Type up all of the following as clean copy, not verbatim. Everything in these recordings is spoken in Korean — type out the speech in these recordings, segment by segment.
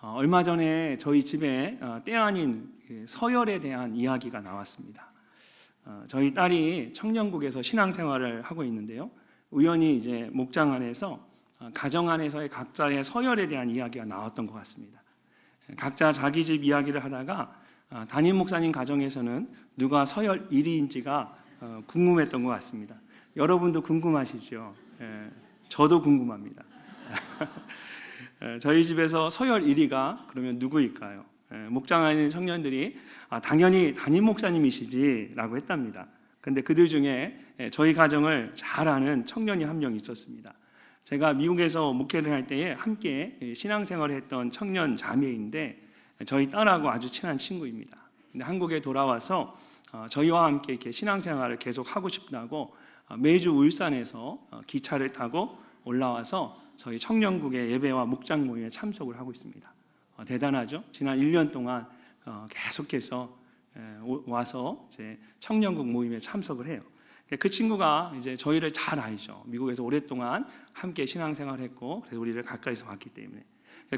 얼마 전에 저희 집에 때 아닌 서열에 대한 이야기가 나왔습니다. 저희 딸이 청년국에서 신앙생활을 하고 있는데요. 우연히 이제 목장 안에서 가정 안에서의 각자의 서열에 대한 이야기가 나왔던 것 같습니다. 각자 자기 집 이야기를 하다가 담임 목사님 가정에서는 누가 서열 1위인지가 궁금했던 것 같습니다. 여러분도 궁금하시죠? 저도 궁금합니다. 저희 집에서 서열 1위가 그러면 누구일까요? 목장 안에 있는 청년들이 당연히 담임 목사님이시지 라고 했답니다. 근데 그들 중에 저희 가정을 잘 아는 청년이 한 명 있었습니다. 제가 미국에서 목회를 할 때에 함께 신앙생활을 했던 청년 자매인데 저희 딸하고 아주 친한 친구입니다. 근데 한국에 돌아와서 저희와 함께 이렇게 신앙생활을 계속 하고 싶다고 매주 울산에서 기차를 타고 올라와서 저희 청년국의 예배와 목장 모임에 참석을 하고 있습니다. 대단하죠? 지난 1년 동안 계속해서 와서 이제 청년국 모임에 참석을 해요. 그 친구가 이제 저희를 잘 알죠. 미국에서 오랫동안 함께 신앙생활을 했고 그래서 우리를 가까이서 봤기 때문에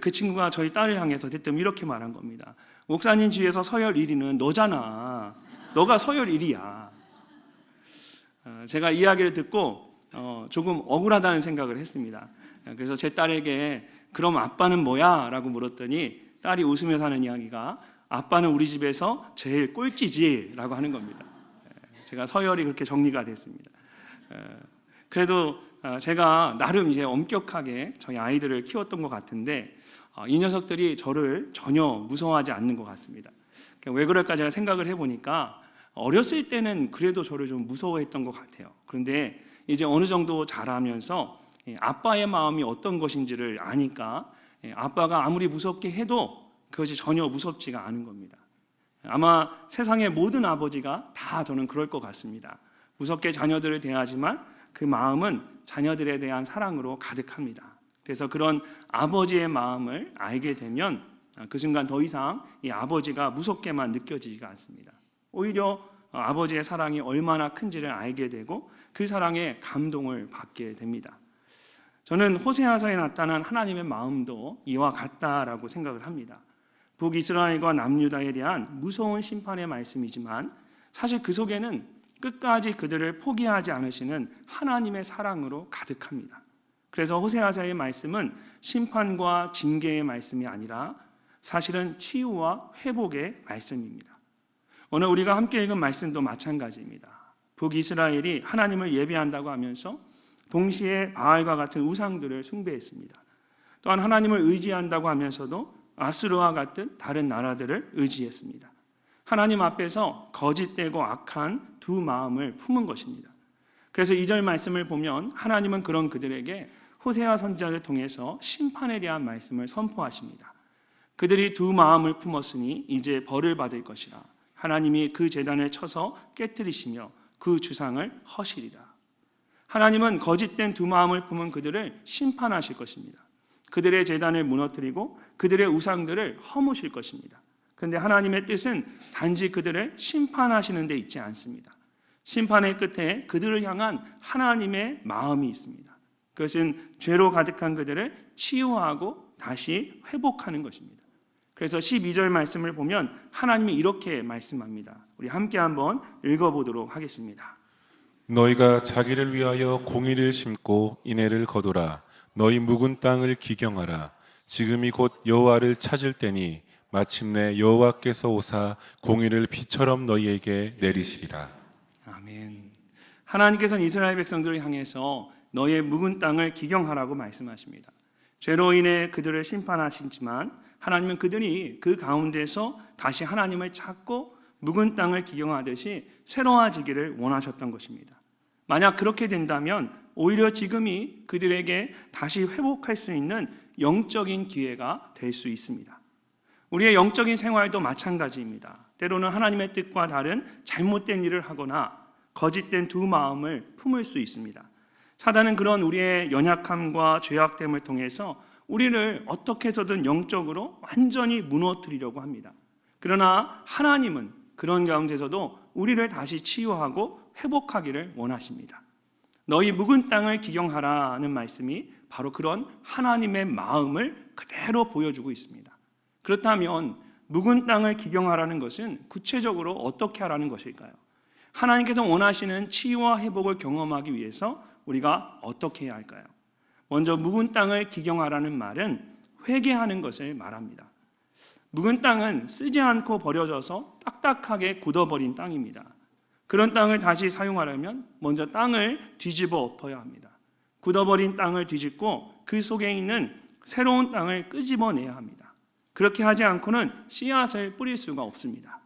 그 친구가 저희 딸을 향해서 대뜸 이렇게 말한 겁니다. 목사님 주위에서 서열 1위는 너잖아. 너가 서열 1위야. 제가 이야기를 듣고 조금 억울하다는 생각을 했습니다. 그래서 제 딸에게 그럼 아빠는 뭐야? 라고 물었더니 딸이 웃으면서 하는 이야기가 아빠는 우리 집에서 제일 꼴찌지 라고 하는 겁니다. 제가 서열이 그렇게 정리가 됐습니다. 그래도 제가 나름 이제 엄격하게 저희 아이들을 키웠던 것 같은데 이 녀석들이 저를 전혀 무서워하지 않는 것 같습니다. 왜 그럴까 제가 생각을 해보니까 어렸을 때는 그래도 저를 좀 무서워했던 것 같아요. 그런데 이제 어느 정도 자라면서 아빠의 마음이 어떤 것인지를 아니까 아빠가 아무리 무섭게 해도 그것이 전혀 무섭지가 않은 겁니다. 아마 세상의 모든 아버지가 다 저는 그럴 것 같습니다. 무섭게 자녀들을 대하지만 그 마음은 자녀들에 대한 사랑으로 가득합니다. 그래서 그런 아버지의 마음을 알게 되면 그 순간 더 이상 이 아버지가 무섭게만 느껴지지가 않습니다. 오히려 아버지의 사랑이 얼마나 큰지를 알게 되고 그 사랑에 감동을 받게 됩니다. 저는 호세아서에 나타난 하나님의 마음도 이와 같다라고 생각을 합니다. 북이스라엘과 남유다에 대한 무서운 심판의 말씀이지만 사실 그 속에는 끝까지 그들을 포기하지 않으시는 하나님의 사랑으로 가득합니다. 그래서 호세아서의 말씀은 심판과 징계의 말씀이 아니라 사실은 치유와 회복의 말씀입니다. 오늘 우리가 함께 읽은 말씀도 마찬가지입니다. 북이스라엘이 하나님을 예배한다고 하면서 동시에 바알과 같은 우상들을 숭배했습니다. 또한 하나님을 의지한다고 하면서도 아수르와 같은 다른 나라들을 의지했습니다. 하나님 앞에서 거짓되고 악한 두 마음을 품은 것입니다. 그래서 2절 말씀을 보면 하나님은 그런 그들에게 호세아 선지자를 통해서 심판에 대한 말씀을 선포하십니다. 그들이 두 마음을 품었으니 이제 벌을 받을 것이라. 하나님이 그 제단을 쳐서 깨뜨리시며 그 주상을 허시리라. 하나님은 거짓된 두 마음을 품은 그들을 심판하실 것입니다. 그들의 제단을 무너뜨리고 그들의 우상들을 허무실 것입니다. 그런데 하나님의 뜻은 단지 그들을 심판하시는 데 있지 않습니다. 심판의 끝에 그들을 향한 하나님의 마음이 있습니다. 그것은 죄로 가득한 그들을 치유하고 다시 회복하는 것입니다. 그래서 12절 말씀을 보면 하나님이 이렇게 말씀합니다. 우리 함께 한번 읽어보도록 하겠습니다. 너희가 자기를 위하여 공의를 심고 인애를 거두라. 너희 묵은 땅을 기경하라. 지금이 곧 여호와를 찾을 때니 마침내 여호와께서 오사 공의를 비처럼 너희에게 내리시리라. 아멘. 하나님께서는 이스라엘 백성들을 향해서 너희의 묵은 땅을 기경하라고 말씀하십니다. 죄로 인해 그들을 심판하시지만 하나님은 그들이 그 가운데서 다시 하나님을 찾고 묵은 땅을 기경하듯이 새로워지기를 원하셨던 것입니다. 만약 그렇게 된다면 오히려 지금이 그들에게 다시 회복할 수 있는 영적인 기회가 될 수 있습니다. 우리의 영적인 생활도 마찬가지입니다. 때로는 하나님의 뜻과 다른 잘못된 일을 하거나 거짓된 두 마음을 품을 수 있습니다. 사단은 그런 우리의 연약함과 죄악됨을 통해서 우리를 어떻게 해서든 영적으로 완전히 무너뜨리려고 합니다. 그러나 하나님은 그런 가운데서도 우리를 다시 치유하고 회복하기를 원하십니다. 너희 묵은 땅을 기경하라는 말씀이 바로 그런 하나님의 마음을 그대로 보여주고 있습니다. 그렇다면 묵은 땅을 기경하라는 것은 구체적으로 어떻게 하라는 것일까요? 하나님께서 원하시는 치유와 회복을 경험하기 위해서 우리가 어떻게 해야 할까요? 먼저 묵은 땅을 기경하라는 말은 회개하는 것을 말합니다. 묵은 땅은 쓰지 않고 버려져서 딱딱하게 굳어버린 땅입니다. 그런 땅을 다시 사용하려면 먼저 땅을 뒤집어 엎어야 합니다. 굳어버린 땅을 뒤집고 그 속에 있는 새로운 땅을 끄집어내야 합니다. 그렇게 하지 않고는 씨앗을 뿌릴 수가 없습니다.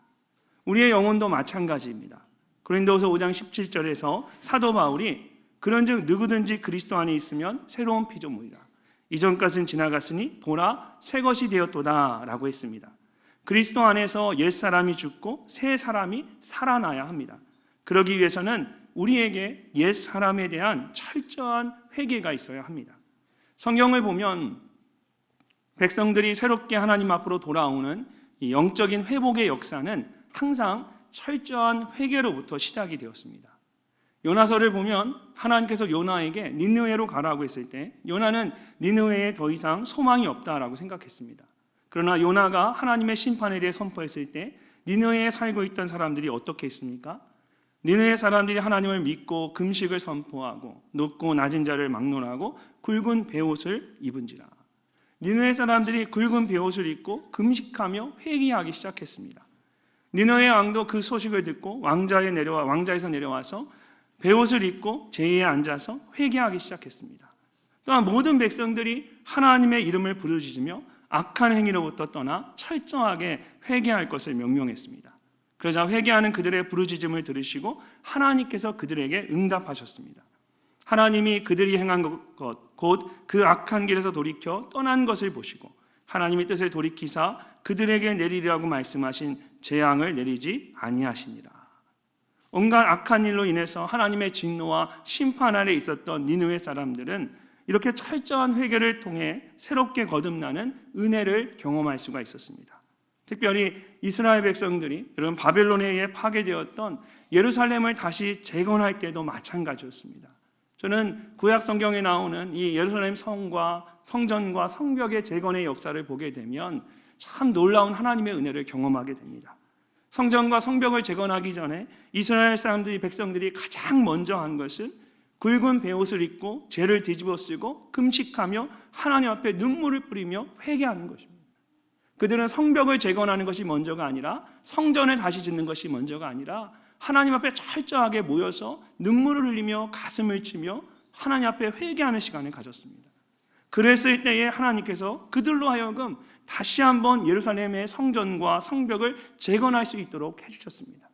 우리의 영혼도 마찬가지입니다. 고린도후서 5장 17절에서 사도 바울이 그런즉 누구든지 그리스도 안에 있으면 새로운 피조물이라. 이전 것은 지나갔으니 보라 새 것이 되었도다 라고 했습니다. 그리스도 안에서 옛사람이 죽고 새 사람이 살아나야 합니다. 그러기 위해서는 우리에게 옛사람에 대한 철저한 회개가 있어야 합니다. 성경을 보면 백성들이 새롭게 하나님 앞으로 돌아오는 이 영적인 회복의 역사는 항상 철저한 회개로부터 시작이 되었습니다. 요나서를 보면 하나님께서 요나에게 니느웨로 가라고 했을 때 요나는 니느웨에 더 이상 소망이 없다라고 생각했습니다. 그러나 요나가 하나님의 심판에 대해 선포했을 때 니느웨에 살고 있던 사람들이 어떻게 했습니까? 니느웨 사람들이 하나님을 믿고 금식을 선포하고 높고 낮은 자를 막론하고 굵은 베옷을 입은지라. 니느웨 사람들이 굵은 베옷을 입고 금식하며 회개하기 시작했습니다. 니느웨 왕도 그 소식을 듣고 왕자에서 내려와서 베옷을 입고 제의에 앉아서 회개하기 시작했습니다. 또한 모든 백성들이 하나님의 이름을 부르짖으며 악한 행위로부터 떠나 철저하게 회개할 것을 명령했습니다. 그러자 회개하는 그들의 부르짖음을 들으시고 하나님께서 그들에게 응답하셨습니다. 하나님이 그들이 행한 것, 곧 그 악한 길에서 돌이켜 떠난 것을 보시고 하나님의 뜻을 돌이키사 그들에게 내리리라고 말씀하신 재앙을 내리지 아니하시니라. 온갖 악한 일로 인해서 하나님의 진노와 심판 아래 있었던 니느웨 사람들은 이렇게 철저한 회개를 통해 새롭게 거듭나는 은혜를 경험할 수가 있었습니다. 특별히 이스라엘 백성들이 여러분 바벨론에 의해 파괴되었던 예루살렘을 다시 재건할 때도 마찬가지였습니다. 저는 구약 성경에 나오는 이 예루살렘 성과 성전과 성벽의 재건의 역사를 보게 되면 참 놀라운 하나님의 은혜를 경험하게 됩니다. 성전과 성벽을 재건하기 전에 이스라엘 백성들이 가장 먼저 한 것은 굵은 베옷을 입고 죄를 뒤집어 쓰고 금식하며 하나님 앞에 눈물을 뿌리며 회개하는 것입니다. 그들은 성벽을 재건하는 것이 먼저가 아니라 성전을 다시 짓는 것이 먼저가 아니라 하나님 앞에 철저하게 모여서 눈물을 흘리며 가슴을 치며 하나님 앞에 회개하는 시간을 가졌습니다. 그랬을 때에 하나님께서 그들로 하여금 다시 한번 예루살렘의 성전과 성벽을 재건할 수 있도록 해주셨습니다.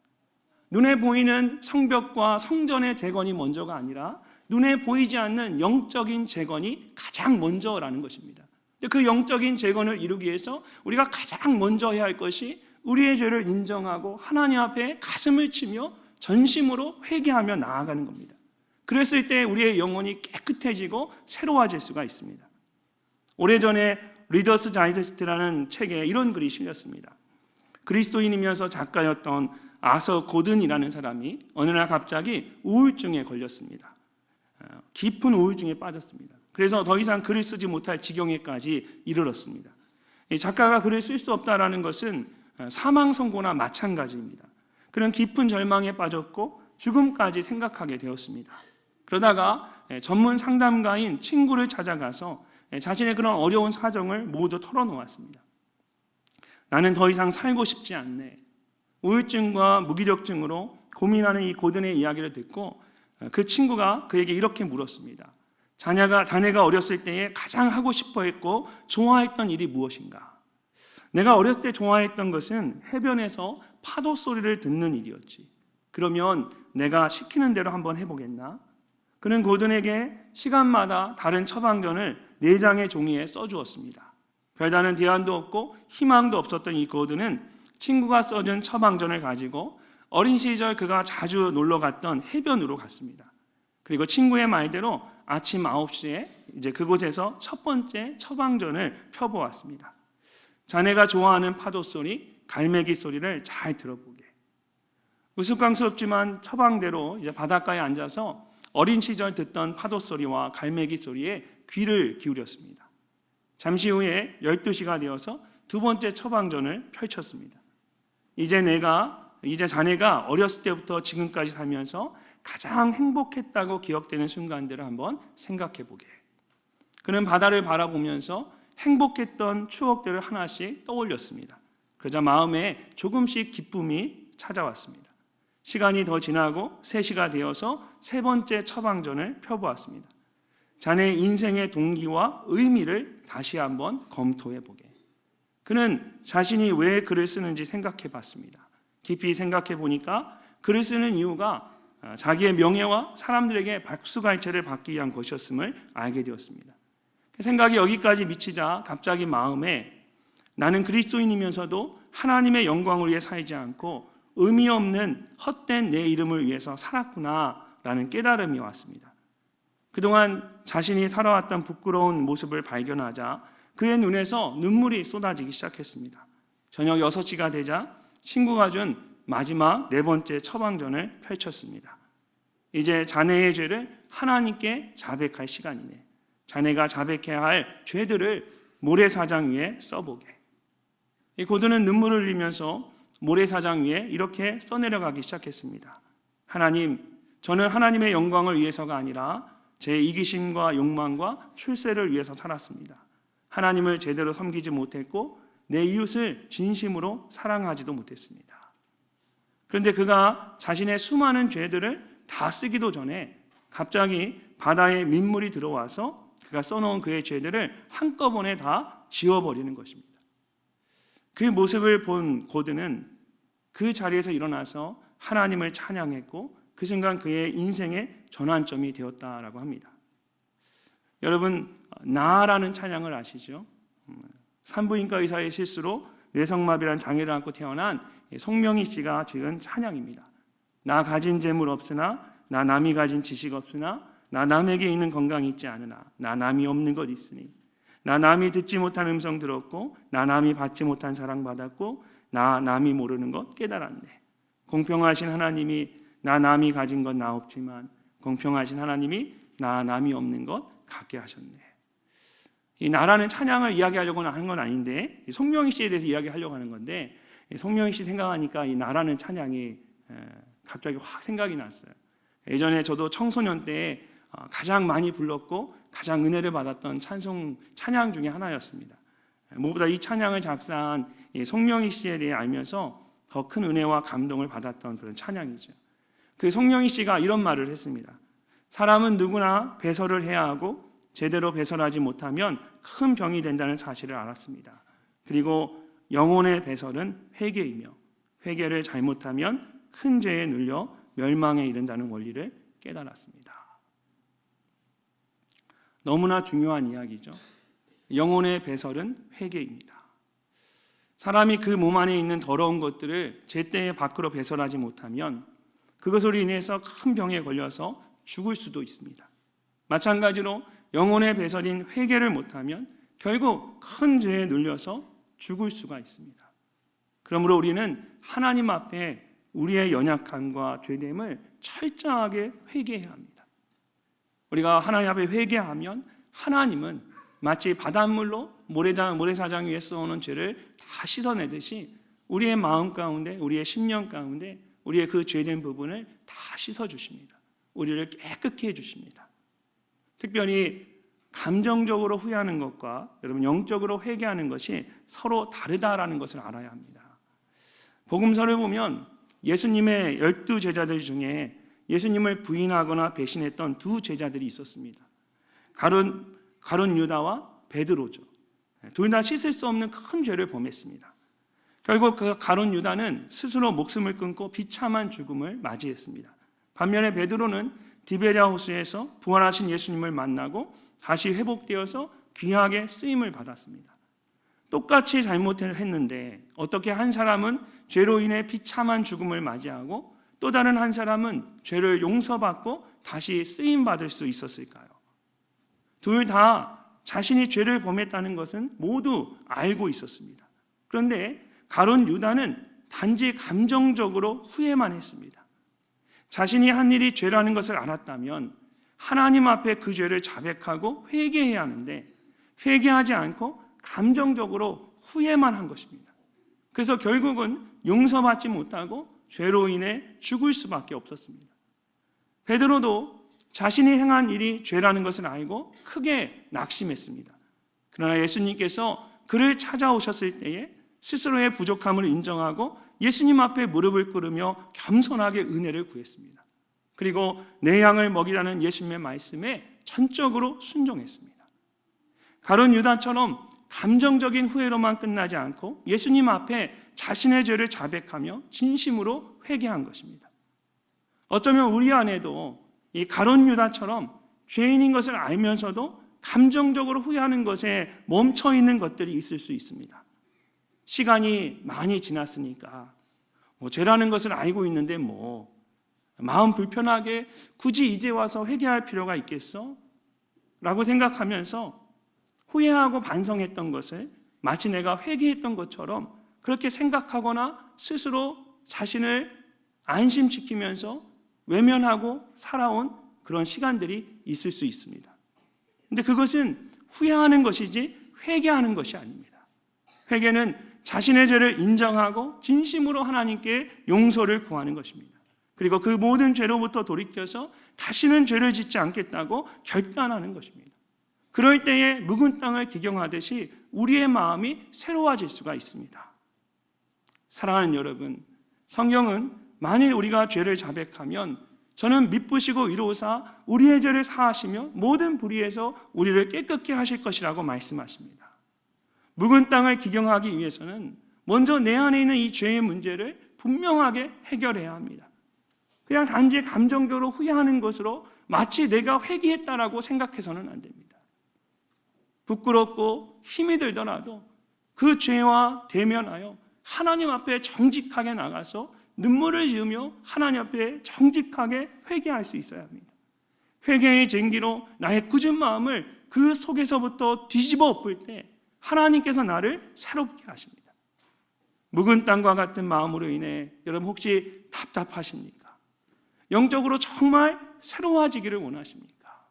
눈에 보이는 성벽과 성전의 재건이 먼저가 아니라 눈에 보이지 않는 영적인 재건이 가장 먼저라는 것입니다. 그 영적인 재건을 이루기 위해서 우리가 가장 먼저 해야 할 것이 우리의 죄를 인정하고 하나님 앞에 가슴을 치며 전심으로 회개하며 나아가는 겁니다. 그랬을 때 우리의 영혼이 깨끗해지고 새로워질 수가 있습니다. 오래전에 리더스 다이제스트라는 책에 이런 글이 실렸습니다. 그리스도인이면서 작가였던 아서 고든이라는 사람이 어느 날 갑자기 우울증에 걸렸습니다. 깊은 우울증에 빠졌습니다. 그래서 더 이상 글을 쓰지 못할 지경에까지 이르렀습니다. 이 작가가 글을 쓸 수 없다라는 것은 사망 선고나 마찬가지입니다. 그런 깊은 절망에 빠졌고 죽음까지 생각하게 되었습니다. 그러다가 전문 상담가인 친구를 찾아가서 자신의 그런 어려운 사정을 모두 털어놓았습니다. 나는 더 이상 살고 싶지 않네. 우울증과 무기력증으로 고민하는 이 고든의 이야기를 듣고 그 친구가 그에게 이렇게 물었습니다. 자네가 어렸을 때에 가장 하고 싶어 했고 좋아했던 일이 무엇인가? 내가 어렸을 때 좋아했던 것은 해변에서 파도 소리를 듣는 일이었지. 그러면 내가 시키는 대로 한번 해보겠나? 그는 고든에게 시간마다 다른 처방전을 4장의 종이에 써주었습니다. 별다른 대안도 없고 희망도 없었던 이 고든은 친구가 써준 처방전을 가지고 어린 시절 그가 자주 놀러 갔던 해변으로 갔습니다. 그리고 친구의 말대로 아침 9시에 이제 그곳에서 첫 번째 처방전을 펴보았습니다. 자네가 좋아하는 파도 소리, 갈매기 소리를 잘 들어보게. 우스꽝스럽지만 처방대로 이제 바닷가에 앉아서 어린 시절 듣던 파도 소리와 갈매기 소리에 귀를 기울였습니다. 잠시 후에 12시가 되어서 두 번째 처방전을 펼쳤습니다. 이제 자네가 어렸을 때부터 지금까지 살면서 가장 행복했다고 기억되는 순간들을 한번 생각해 보게. 그는 바다를 바라보면서 행복했던 추억들을 하나씩 떠올렸습니다. 그러자 마음에 조금씩 기쁨이 찾아왔습니다. 시간이 더 지나고 3시가 되어서 세 번째 처방전을 펴보았습니다. 자네의 인생의 동기와 의미를 다시 한번 검토해 보게. 그는 자신이 왜 글을 쓰는지 생각해 봤습니다. 깊이 생각해 보니까 글을 쓰는 이유가 자기의 명예와 사람들에게 박수갈채를 받기 위한 것이었음을 알게 되었습니다. 생각이 여기까지 미치자 갑자기 마음에 나는 그리스도인이면서도 하나님의 영광을 위해 살지 않고 의미 없는 헛된 내 이름을 위해서 살았구나라는 깨달음이 왔습니다. 그동안 자신이 살아왔던 부끄러운 모습을 발견하자 그의 눈에서 눈물이 쏟아지기 시작했습니다. 저녁 6시가 되자 친구가 준 마지막 4번째 처방전을 펼쳤습니다. 이제 자네의 죄를 하나님께 자백할 시간이네. 자네가 자백해야 할 죄들을 모래사장 위에 써보게. 이 고든은 눈물을 흘리면서 모래사장 위에 이렇게 써내려가기 시작했습니다. 하나님, 저는 하나님의 영광을 위해서가 아니라 제 이기심과 욕망과 출세를 위해서 살았습니다. 하나님을 제대로 섬기지 못했고 내 이웃을 진심으로 사랑하지도 못했습니다. 그런데 그가 자신의 수많은 죄들을 다 쓰기도 전에 갑자기 바다에 민물이 들어와서 그가 써놓은 그의 죄들을 한꺼번에 다 지워버리는 것입니다. 그 모습을 본 고든은 그 자리에서 일어나서 하나님을 찬양했고 그 순간 그의 인생의 전환점이 되었다라고 합니다. 여러분, 나라는 찬양을 아시죠? 산부인과 의사의 실수로 뇌성마비라는 장애를 안고 태어난 송명희 씨가 지은 찬양입니다. 나 가진 재물 없으나, 나 남이 가진 지식 없으나, 나 남에게 있는 건강이 있지 않으나, 나 남이 없는 것 있으니, 나 남이 듣지 못한 음성 들었고, 나 남이 받지 못한 사랑 받았고, 나 남이 모르는 것 깨달았네. 공평하신 하나님이 나 남이 가진 건 나 없지만 공평하신 하나님이 나 남이 없는 것 갖게 하셨네. 이 나라는 찬양을 이야기하려고 하는 건 아닌데 송명희 씨에 대해서 이야기하려고 하는 건데 송명희 씨 생각하니까 이 나라는 찬양이 갑자기 확 생각이 났어요. 예전에 저도 청소년 때 가장 많이 불렀고 가장 은혜를 받았던 찬양 중에 하나였습니다. 무엇보다 이 찬양을 작사한 송명희 씨에 대해 알면서 더 큰 은혜와 감동을 받았던 그런 찬양이죠. 그 송명희 씨가 이런 말을 했습니다. 사람은 누구나 배설을 해야 하고 제대로 배설하지 못하면 큰 병이 된다는 사실을 알았습니다. 그리고 영혼의 배설은 회개이며 회개를 잘못하면 큰 죄에 눌려 멸망에 이른다는 원리를 깨달았습니다. 너무나 중요한 이야기죠. 영혼의 배설은 회개입니다. 사람이 그 몸 안에 있는 더러운 것들을 제때에 밖으로 배설하지 못하면 그것으로 인해서 큰 병에 걸려서 죽을 수도 있습니다. 마찬가지로 영혼의 배설인 회개를 못하면 결국 큰 죄에 눌려서 죽을 수가 있습니다. 그러므로 우리는 하나님 앞에 우리의 연약함과 죄됨을 철저하게 회개해야 합니다. 우리가 하나님 앞에 회개하면 하나님은 마치 바닷물로 모래사장 위에 쏘는 죄를 다 씻어내듯이 우리의 마음 가운데, 우리의 심령 가운데 우리의 그 죄된 부분을 다 씻어주십니다. 우리를 깨끗게 해주십니다. 특별히 감정적으로 후회하는 것과 여러분 영적으로 회개하는 것이 서로 다르다라는 것을 알아야 합니다. 복음서를 보면 예수님의 12제자들 중에 예수님을 부인하거나 배신했던 두 제자들이 있었습니다. 가룟 유다와 베드로죠. 둘 다 씻을 수 없는 큰 죄를 범했습니다. 결국 그 가룟 유다는 스스로 목숨을 끊고 비참한 죽음을 맞이했습니다. 반면에 베드로는 디베랴 호수에서 부활하신 예수님을 만나고 다시 회복되어서 귀하게 쓰임을 받았습니다. 똑같이 잘못을 했는데 어떻게 한 사람은 죄로 인해 비참한 죽음을 맞이하고 또 다른 한 사람은 죄를 용서받고 다시 쓰임받을 수 있었을까요? 둘 다 자신이 죄를 범했다는 것은 모두 알고 있었습니다. 그런데 가룟 유다는 단지 감정적으로 후회만 했습니다. 자신이 한 일이 죄라는 것을 알았다면 하나님 앞에 그 죄를 자백하고 회개해야 하는데 회개하지 않고 감정적으로 후회만 한 것입니다. 그래서 결국은 용서받지 못하고 죄로 인해 죽을 수밖에 없었습니다. 베드로도 자신이 행한 일이 죄라는 것을 알고 크게 낙심했습니다. 그러나 예수님께서 그를 찾아오셨을 때에 스스로의 부족함을 인정하고 예수님 앞에 무릎을 꿇으며 겸손하게 은혜를 구했습니다. 그리고 내 양을 먹이라는 예수님의 말씀에 전적으로 순종했습니다. 가룟 유다처럼 감정적인 후회로만 끝나지 않고 예수님 앞에 자신의 죄를 자백하며 진심으로 회개한 것입니다. 어쩌면 우리 안에도 이 가룟 유다처럼 죄인인 것을 알면서도 감정적으로 후회하는 것에 멈춰 있는 것들이 있을 수 있습니다. 시간이 많이 지났으니까 죄라는 것을 알고 있는데 마음 불편하게 굳이 이제 와서 회개할 필요가 있겠어? 라고 생각하면서 후회하고 반성했던 것을 마치 내가 회개했던 것처럼 그렇게 생각하거나 스스로 자신을 안심시키면서 외면하고 살아온 그런 시간들이 있을 수 있습니다. 근데 그것은 후회하는 것이지 회개하는 것이 아닙니다. 회개는 자신의 죄를 인정하고 진심으로 하나님께 용서를 구하는 것입니다. 그리고 그 모든 죄로부터 돌이켜서 다시는 죄를 짓지 않겠다고 결단하는 것입니다. 그럴 때에 묵은 땅을 기경하듯이 우리의 마음이 새로워질 수가 있습니다. 사랑하는 여러분, 성경은 만일 우리가 죄를 자백하면 저는 미쁘시고 이로사 우리의 죄를 사하시며 모든 불의에서 우리를 깨끗게 하실 것이라고 말씀하십니다. 묵은 땅을 기경하기 위해서는 먼저 내 안에 있는 이 죄의 문제를 분명하게 해결해야 합니다. 그냥 단지 감정적으로 후회하는 것으로 마치 내가 회개했다라고 생각해서는 안 됩니다. 부끄럽고 힘이 들더라도 그 죄와 대면하여 하나님 앞에 정직하게 나가서 눈물을 지으며 하나님 앞에 정직하게 회개할 수 있어야 합니다. 회개의 쟁기로 나의 굳은 마음을 그 속에서부터 뒤집어 엎을 때 하나님께서 나를 새롭게 하십니다. 묵은 땅과 같은 마음으로 인해 여러분 혹시 답답하십니까? 영적으로 정말 새로워지기를 원하십니까?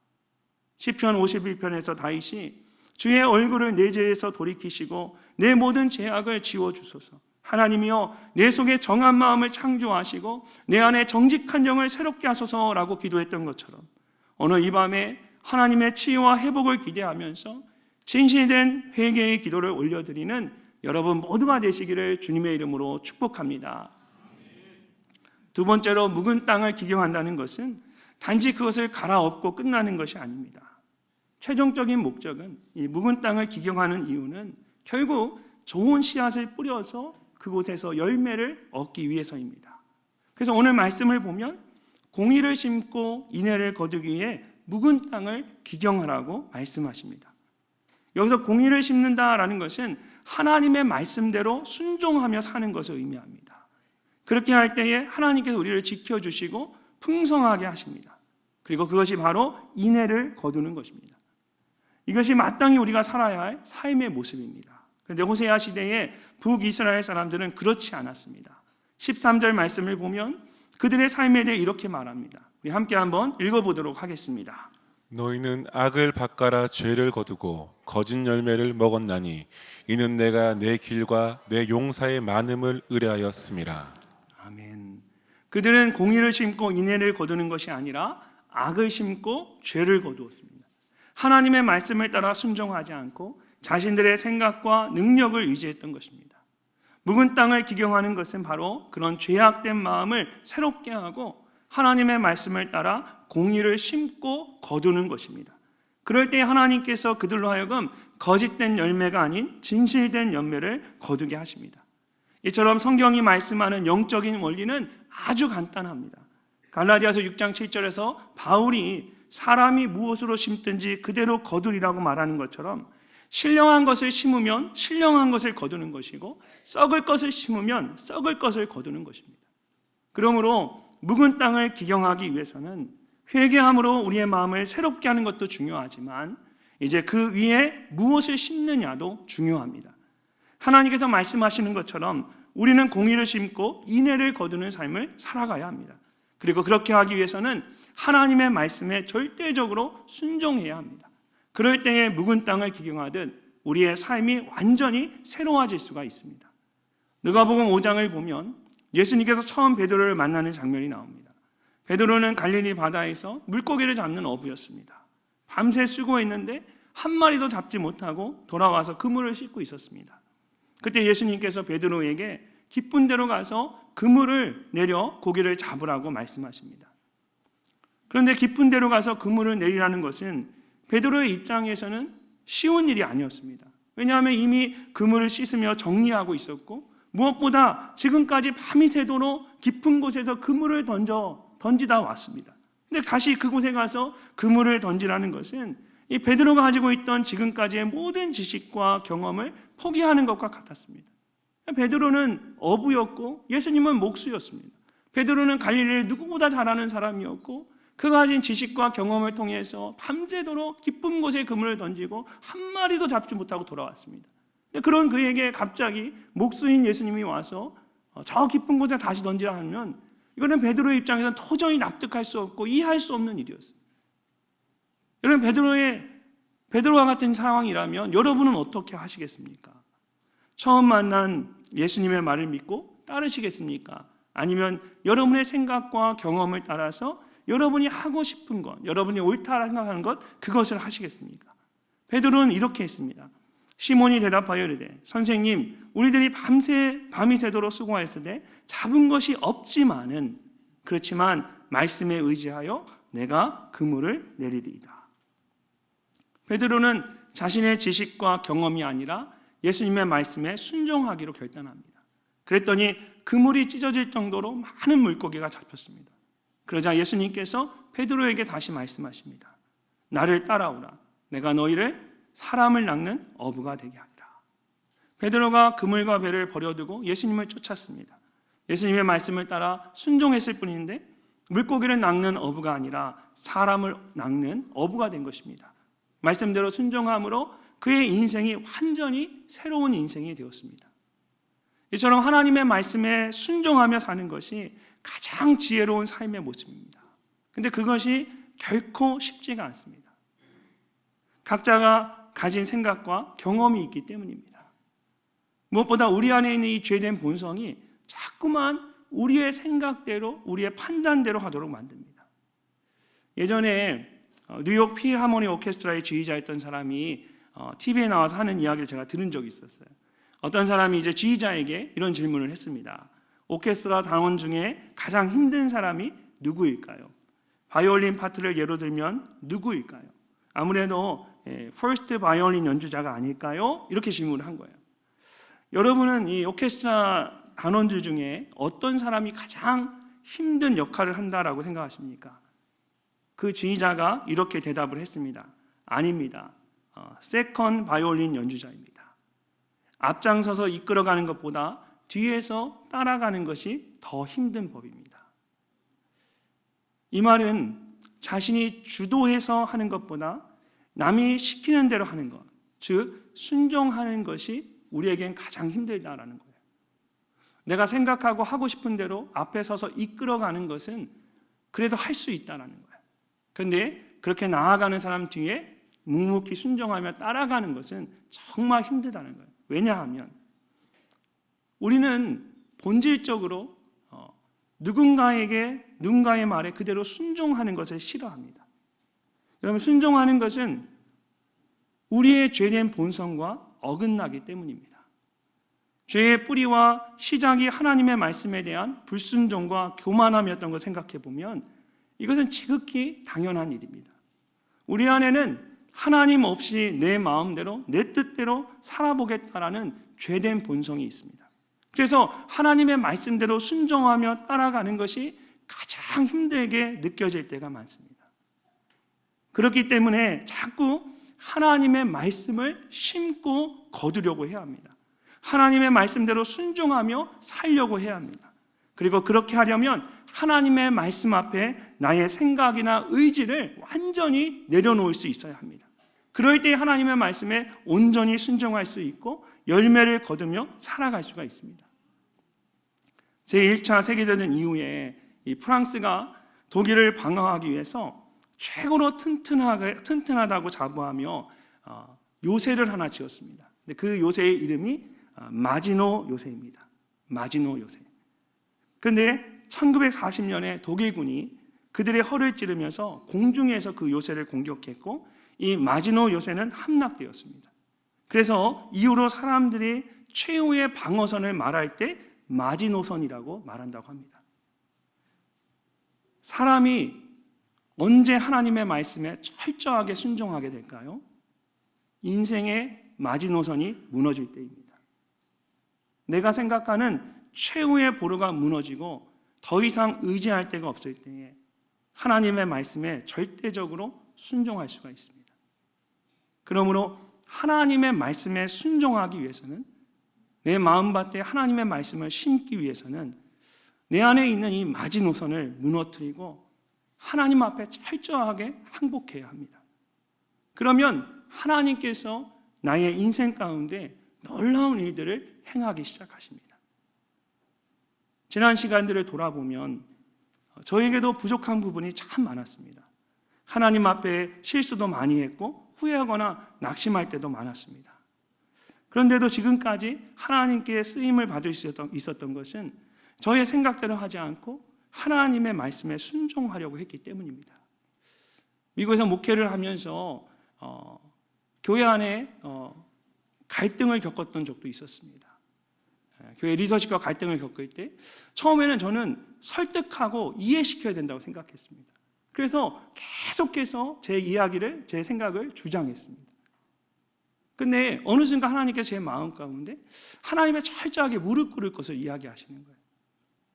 시편 51편에서 다윗이 주의 얼굴을 내 죄에서 돌이키시고 내 모든 죄악을 지워주소서. 하나님이여 내 속에 정한 마음을 창조하시고 내 안에 정직한 영을 새롭게 하소서라고 기도했던 것처럼 오늘 이 밤에 하나님의 치유와 회복을 기대하면서 진실된 회개의 기도를 올려드리는 여러분 모두가 되시기를 주님의 이름으로 축복합니다. 두 번째로 묵은 땅을 기경한다는 것은 단지 그것을 갈아엎고 끝나는 것이 아닙니다. 최종적인 목적은 이 묵은 땅을 기경하는 이유는 결국 좋은 씨앗을 뿌려서 그곳에서 열매를 얻기 위해서입니다. 그래서 오늘 말씀을 보면 공의를 심고 인애를 거두기 위해 묵은 땅을 기경하라고 말씀하십니다. 여기서 공의를 심는다라는 것은 하나님의 말씀대로 순종하며 사는 것을 의미합니다. 그렇게 할 때에 하나님께서 우리를 지켜주시고 풍성하게 하십니다. 그리고 그것이 바로 인애를 거두는 것입니다. 이것이 마땅히 우리가 살아야 할 삶의 모습입니다. 그런데 호세아 시대에 북이스라엘 사람들은 그렇지 않았습니다. 13절 말씀을 보면 그들의 삶에 대해 이렇게 말합니다. 우리 함께 한번 읽어보도록 하겠습니다. 너희는 악을 바꿔라 죄를 거두고 거짓 열매를 먹었나니 이는 내가 내 길과 내 용사의 많음을 의뢰하였음이라. 아멘. 그들은 공의를 심고 인애를 거두는 것이 아니라 악을 심고 죄를 거두었습니다. 하나님의 말씀을 따라 순종하지 않고 자신들의 생각과 능력을 의지했던 것입니다. 묵은 땅을 기경하는 것은 바로 그런 죄악된 마음을 새롭게 하고 하나님의 말씀을 따라 공의를 심고 거두는 것입니다. 그럴 때 하나님께서 그들로 하여금 거짓된 열매가 아닌 진실된 열매를 거두게 하십니다. 이처럼 성경이 말씀하는 영적인 원리는 아주 간단합니다. 갈라디아서 6장 7절에서 바울이 사람이 무엇으로 심든지 그대로 거두리라고 말하는 것처럼 신령한 것을 심으면 신령한 것을 거두는 것이고 썩을 것을 심으면 썩을 것을 거두는 것입니다. 그러므로 묵은 땅을 기경하기 위해서는 회개함으로 우리의 마음을 새롭게 하는 것도 중요하지만 이제 그 위에 무엇을 심느냐도 중요합니다. 하나님께서 말씀하시는 것처럼 우리는 공의를 심고 인애를 거두는 삶을 살아가야 합니다. 그리고 그렇게 하기 위해서는 하나님의 말씀에 절대적으로 순종해야 합니다. 그럴 때에 묵은 땅을 기경하듯 우리의 삶이 완전히 새로워질 수가 있습니다. 누가복음 5장을 보면 예수님께서 처음 베드로를 만나는 장면이 나옵니다. 베드로는 갈릴리 바다에서 물고기를 잡는 어부였습니다. 밤새 수고했는데 한 마리도 잡지 못하고 돌아와서 그물을 씻고 있었습니다. 그때 예수님께서 베드로에게 기쁜 데로 가서 그물을 내려 고기를 잡으라고 말씀하십니다. 그런데 깊은 데로 가서 그물을 내리라는 것은 베드로의 입장에서는 쉬운 일이 아니었습니다. 왜냐하면 이미 그물을 씻으며 정리하고 있었고 무엇보다 지금까지 밤이 새도록 깊은 곳에서 그물을 던지다 왔습니다. 근데 다시 그곳에 가서 그물을 던지라는 것은 이 베드로가 가지고 있던 지금까지의 모든 지식과 경험을 포기하는 것과 같았습니다. 베드로는 어부였고 예수님은 목수였습니다. 베드로는 갈릴리를 누구보다 잘 아는 사람이었고 그가 가진 지식과 경험을 통해서 밤새도록 깊은 곳에 그물을 던지고 한 마리도 잡지 못하고 돌아왔습니다. 그런 그에게 갑자기 목수인 예수님이 와서 저 깊은 곳에 다시 던지라 하면 이거는 베드로의 입장에서는 도저히 납득할 수 없고 이해할 수 없는 일이었어요. 여러분, 베드로와 같은 상황이라면 여러분은 어떻게 하시겠습니까? 처음 만난 예수님의 말을 믿고 따르시겠습니까? 아니면 여러분의 생각과 경험을 따라서 여러분이 하고 싶은 것, 여러분이 옳다라고 생각하는 것, 그것을 하시겠습니까? 베드로는 이렇게 했습니다. 시몬이 대답하여 이르되 선생님, 우리들이 밤이 새도록 수고하였으되 잡은 것이 없지만은 그렇지만 말씀에 의지하여 내가 그물을 내리리이다. 베드로는 자신의 지식과 경험이 아니라 예수님의 말씀에 순종하기로 결단합니다. 그랬더니 그물이 찢어질 정도로 많은 물고기가 잡혔습니다. 그러자 예수님께서 베드로에게 다시 말씀하십니다. 나를 따라오라. 내가 너희를 사람을 낚는 어부가 되게 하리라. 베드로가 그물과 배를 버려두고 예수님을 쫓았습니다. 예수님의 말씀을 따라 순종했을 뿐인데 물고기를 낚는 어부가 아니라 사람을 낚는 어부가 된 것입니다. 말씀대로 순종함으로 그의 인생이 완전히 새로운 인생이 되었습니다. 이처럼 하나님의 말씀에 순종하며 사는 것이 가장 지혜로운 삶의 모습입니다. 그런데 그것이 결코 쉽지가 않습니다. 각자가 가진 생각과 경험이 있기 때문입니다. 무엇보다 우리 안에 있는 이 죄된 본성이 자꾸만 우리의 생각대로, 우리의 판단대로 하도록 만듭니다. 예전에 뉴욕 필하모니 오케스트라의 지휘자였던 사람이 TV에 나와서 하는 이야기를 제가 들은 적이 있었어요. 어떤 사람이 이제 지휘자에게 이런 질문을 했습니다. 오케스트라 단원 중에 가장 힘든 사람이 누구일까요? 바이올린 파트를 예로 들면 누구일까요? 아무래도 퍼스트 바이올린 연주자가 아닐까요? 이렇게 질문을 한 거예요. 여러분은 이 오케스트라 단원들 중에 어떤 사람이 가장 힘든 역할을 한다라고 생각하십니까? 그 지휘자가 이렇게 대답을 했습니다. 아닙니다. 세컨 바이올린 연주자입니다. 앞장서서 이끌어가는 것보다 뒤에서 따라가는 것이 더 힘든 법입니다. 이 말은 자신이 주도해서 하는 것보다 남이 시키는 대로 하는 것, 즉 순종하는 것이 우리에겐 가장 힘들다라는 거예요. 내가 생각하고 하고 싶은 대로 앞에 서서 이끌어가는 것은 그래도 할 수 있다라는 거예요. 그런데 그렇게 나아가는 사람 뒤에 묵묵히 순종하며 따라가는 것은 정말 힘들다는 거예요. 왜냐하면 우리는 본질적으로 누군가의 말에 그대로 순종하는 것을 싫어합니다. 여러분, 순종하는 것은 우리의 죄된 본성과 어긋나기 때문입니다. 죄의 뿌리와 시작이 하나님의 말씀에 대한 불순종과 교만함이었던 걸 생각해 보면 이것은 지극히 당연한 일입니다. 우리 안에는 하나님 없이 내 마음대로 내 뜻대로 살아보겠다라는 죄된 본성이 있습니다. 그래서 하나님의 말씀대로 순종하며 따라가는 것이 가장 힘들게 느껴질 때가 많습니다. 그렇기 때문에 자꾸 하나님의 말씀을 심고 거두려고 해야 합니다. 하나님의 말씀대로 순종하며 살려고 해야 합니다. 그리고 그렇게 하려면 하나님의 말씀 앞에 나의 생각이나 의지를 완전히 내려놓을 수 있어야 합니다. 그럴 때 하나님의 말씀에 온전히 순종할 수 있고 열매를 거두며 살아갈 수가 있습니다. 제1차 세계대전 이후에 이 프랑스가 독일을 방어하기 위해서 최고로 튼튼하다고 자부하며 요새를 하나 지었습니다. 근데 그 요새의 이름이 마지노 요새입니다. 마지노 요새. 그런데 1940년에 독일군이 그들의 허를 찌르면서 공중에서 그 요새를 공격했고 이 마지노 요새는 함락되었습니다. 그래서 이후로 사람들이 최후의 방어선을 말할 때 마지노선이라고 말한다고 합니다. 사람이 언제 하나님의 말씀에 철저하게 순종하게 될까요? 인생의 마지노선이 무너질 때입니다. 내가 생각하는 최후의 보루가 무너지고 더 이상 의지할 데가 없을 때에 하나님의 말씀에 절대적으로 순종할 수가 있습니다. 그러므로 하나님의 말씀에 순종하기 위해서는, 내 마음밭에 하나님의 말씀을 심기 위해서는 내 안에 있는 이 마지노선을 무너뜨리고 하나님 앞에 철저하게 항복해야 합니다. 그러면 하나님께서 나의 인생 가운데 놀라운 일들을 행하기 시작하십니다. 지난 시간들을 돌아보면 저에게도 부족한 부분이 참 많았습니다. 하나님 앞에 실수도 많이 했고 후회하거나 낙심할 때도 많았습니다. 그런데도 지금까지 하나님께 쓰임을 받을 수 있었던 것은 저의 생각대로 하지 않고 하나님의 말씀에 순종하려고 했기 때문입니다. 미국에서 목회를 하면서 교회 안에 갈등을 겪었던 적도 있었습니다. 교회 리더십과 갈등을 겪을 때 처음에는 저는 설득하고 이해시켜야 된다고 생각했습니다. 그래서 계속해서 제 이야기를, 제 생각을 주장했습니다. 근데 어느 순간 하나님께서 제 마음 가운데 하나님의 철저하게 무릎 꿇을 것을 이야기하시는 거예요.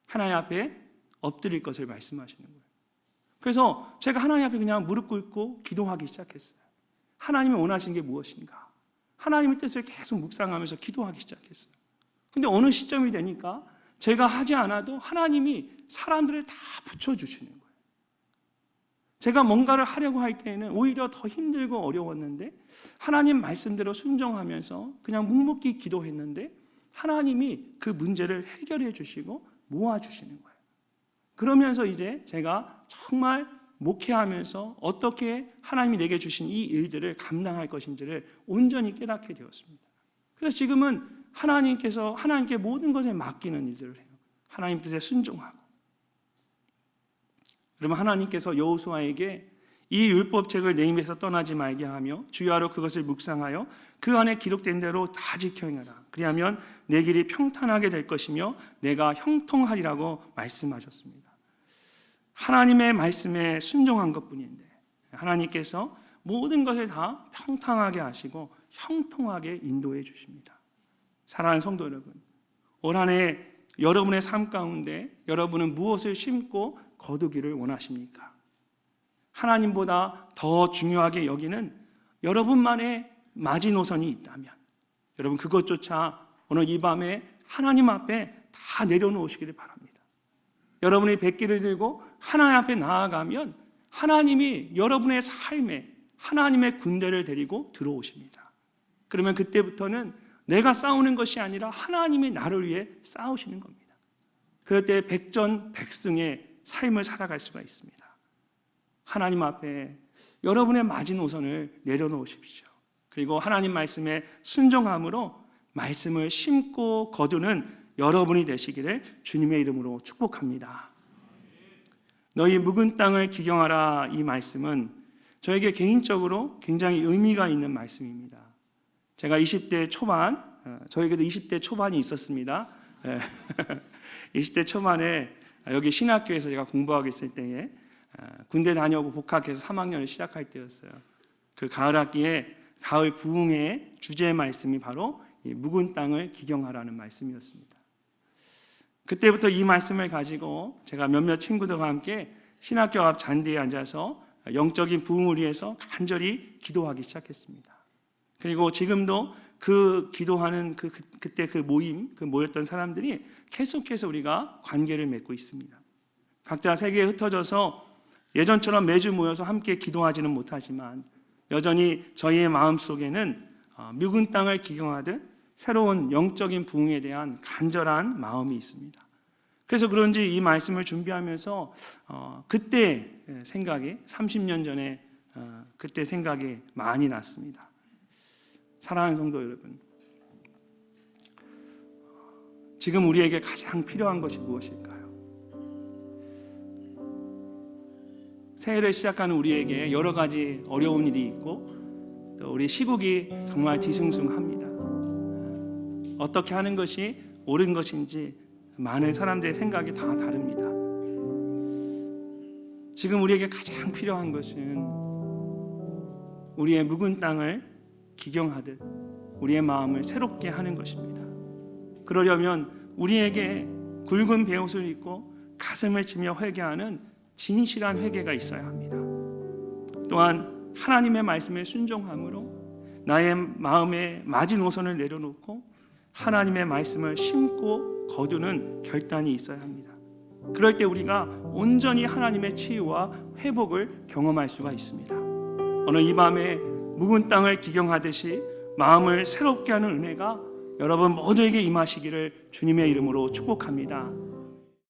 하나님 앞에 엎드릴 것을 말씀하시는 거예요. 그래서 제가 하나님 앞에 그냥 무릎 꿇고 기도하기 시작했어요. 하나님이 원하시는 게 무엇인가? 하나님의 뜻을 계속 묵상하면서 기도하기 시작했어요. 근데 어느 시점이 되니까 제가 하지 않아도 하나님이 사람들을 다 붙여주시는 거예요. 제가 뭔가를 하려고 할 때에는 오히려 더 힘들고 어려웠는데 하나님 말씀대로 순종하면서 그냥 묵묵히 기도했는데 하나님이 그 문제를 해결해 주시고 모아주시는 거예요. 그러면서 이제 제가 정말 목회하면서 어떻게 하나님이 내게 주신 이 일들을 감당할 것인지를 온전히 깨닫게 되었습니다. 그래서 지금은 하나님께 모든 것에 맡기는 일들을 해요. 하나님 뜻에 순종하고. 그러면 하나님께서 여호수아에게 이 율법책을 내 입에서 떠나지 말게 하며 주야로 그것을 묵상하여 그 안에 기록된 대로 다 지켜 행하라. 그리하면 내 길이 평탄하게 될 것이며 내가 형통하리라고 말씀하셨습니다. 하나님의 말씀에 순종한 것뿐인데 하나님께서 모든 것을 다 평탄하게 하시고 형통하게 인도해 주십니다. 사랑하는 성도 여러분, 올 한 해 여러분의 삶 가운데 여러분은 무엇을 심고 거두기를 원하십니까? 하나님보다 더 중요하게 여기는 여러분만의 마지노선이 있다면 여러분 그것조차 오늘 이 밤에 하나님 앞에 다 내려놓으시기를 바랍니다. 여러분이 백기를 들고 하나님 앞에 나아가면 하나님이 여러분의 삶에 하나님의 군대를 데리고 들어오십니다. 그러면 그때부터는 내가 싸우는 것이 아니라 하나님이 나를 위해 싸우시는 겁니다. 그럴 때 백전백승의 삶을 살아갈 수가 있습니다. 하나님 앞에 여러분의 마지노선을 내려놓으십시오. 그리고 하나님 말씀에 순종함으로 말씀을 심고 거두는 여러분이 되시기를 주님의 이름으로 축복합니다. 너희 묵은 땅을 기경하라, 이 말씀은 저에게 개인적으로 굉장히 의미가 있는 말씀입니다. 제가 20대 초반, 저에게도 20대 초반이 있었습니다. 20대 초반에 여기 신학교에서 제가 공부하고 있을 때에 군대 다녀오고 복학해서 3학년을 시작할 때였어요. 그 가을 학기에 가을 부흥의 주제 말씀이 바로 이 묵은 땅을 기경하라는 말씀이었습니다. 그때부터 이 말씀을 가지고 제가 몇몇 친구들과 함께 신학교 앞 잔디에 앉아서 영적인 부흥을 위해서 간절히 기도하기 시작했습니다. 그리고 지금도 그 기도하는 그때 그 모였던 사람들이 계속해서 우리가 관계를 맺고 있습니다. 각자 세계에 흩어져서 예전처럼 매주 모여서 함께 기도하지는 못하지만 여전히 저희의 마음속에는 묵은 땅을 기경하듯 새로운 영적인 부흥에 대한 간절한 마음이 있습니다. 그래서 그런지 이 말씀을 준비하면서 그때 생각이 30년 전에 그때 생각이 많이 났습니다. 사랑하는 성도 여러분, 지금 우리에게 가장 필요한 것이 무엇일까요? 새해를 시작하는 우리에게 여러 가지 어려운 일이 있고 또 우리 시국이 정말 뒤숭숭합니다. 어떻게 하는 것이 옳은 것인지 많은 사람들의 생각이 다 다릅니다. 지금 우리에게 가장 필요한 것은 우리의 묵은 땅을 기경하듯 우리의 마음을 새롭게 하는 것입니다. 그러려면 우리에게 굵은 베옷을 입고 가슴을 치며 회개하는 진실한 회개가 있어야 합니다. 또한 하나님의 말씀에 순종함으로 나의 마음에 마지노선을 내려놓고 하나님의 말씀을 심고 거두는 결단이 있어야 합니다. 그럴 때 우리가 온전히 하나님의 치유와 회복을 경험할 수가 있습니다. 오늘 이 밤에 묵은 땅을 기경하듯이 마음을 새롭게 하는 은혜가 여러분 모두에게 임하시기를 주님의 이름으로 축복합니다.